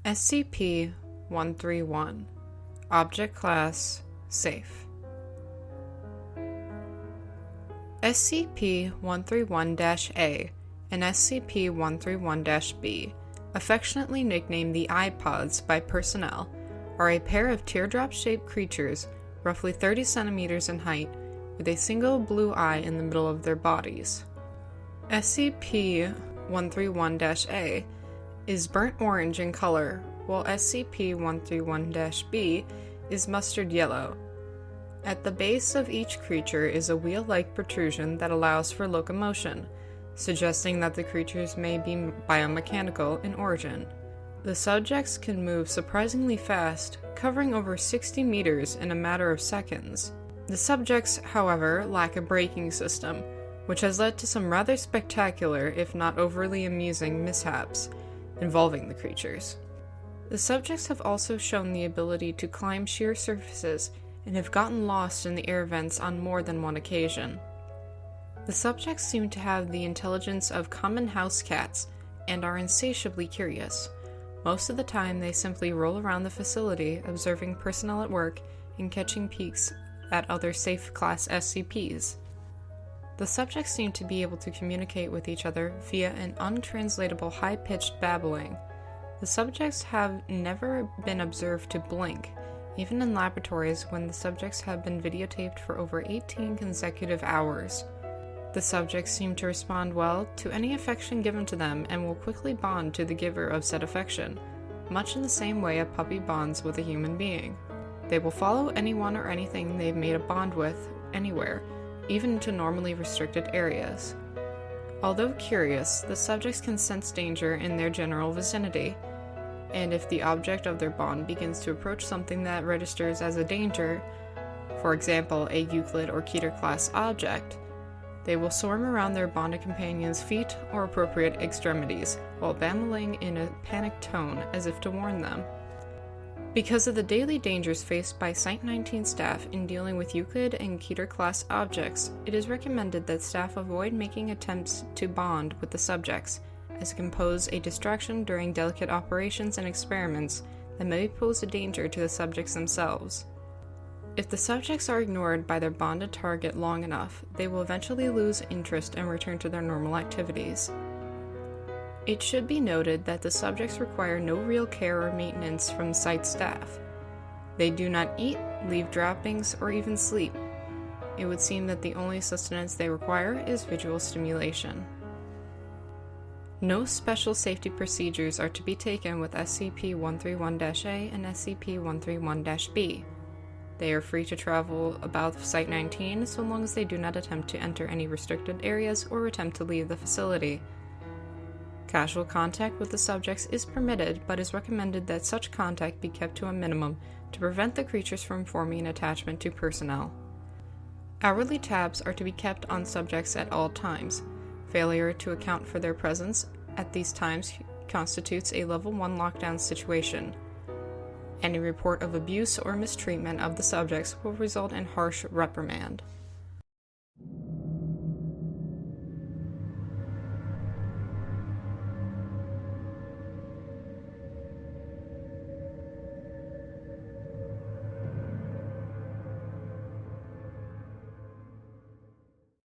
SCP-131 Object Class Safe. SCP-131-A and SCP-131-B, affectionately nicknamed the iPods by personnel, are a pair of teardrop-shaped creatures roughly 30 centimeters in height, with a single blue eye in the middle of their bodies. SCP-131-A is burnt orange in color, while SCP-131-B is mustard yellow. At the base of each creature is a wheel-like protrusion that allows for locomotion, suggesting that the creatures may be biomechanical in origin. The subjects can move surprisingly fast, covering over 60 meters in a matter of seconds. The subjects, however, lack a braking system, which has led to some rather spectacular, if not overly amusing, mishaps involving the creatures. The subjects have also shown the ability to climb sheer surfaces and have gotten lost in the air vents on more than one occasion. The subjects seem to have the intelligence of common house cats and are insatiably curious. Most of the time, they simply roll around the facility, observing personnel at work and catching peeks at other safe class SCPs. The subjects seem to be able to communicate with each other via an untranslatable high-pitched babbling. The subjects have never been observed to blink, even in laboratories when the subjects have been videotaped for over 18 consecutive hours. The subjects seem to respond well to any affection given to them and will quickly bond to the giver of said affection, much in the same way a puppy bonds with a human being. They will follow anyone or anything they've made a bond with anywhere, even to normally restricted areas. Although curious, the subjects can sense danger in their general vicinity, and if the object of their bond begins to approach something that registers as a danger, for example a Euclid or Keter class object, they will swarm around their bonded companion's feet or appropriate extremities, while babbling in a panicked tone as if to warn them. Because of the daily dangers faced by Site-19 staff in dealing with Euclid and Keter class objects, it is recommended that staff avoid making attempts to bond with the subjects, as it can pose a distraction during delicate operations and experiments that may pose a danger to the subjects themselves. If the subjects are ignored by their bonded target long enough, they will eventually lose interest and return to their normal activities. It should be noted that the subjects require no real care or maintenance from site staff. They do not eat, leave droppings, or even sleep. It would seem that the only sustenance they require is visual stimulation. No special safety procedures are to be taken with SCP-131-A and SCP-131-B. They are free to travel about Site-19 so long as they do not attempt to enter any restricted areas or attempt to leave the facility. Casual contact with the subjects is permitted, but is recommended that such contact be kept to a minimum to prevent the creatures from forming an attachment to personnel. Hourly tabs are to be kept on subjects at all times. Failure to account for their presence at these times constitutes a Level 1 lockdown situation. Any report of abuse or mistreatment of the subjects will result in harsh reprimand.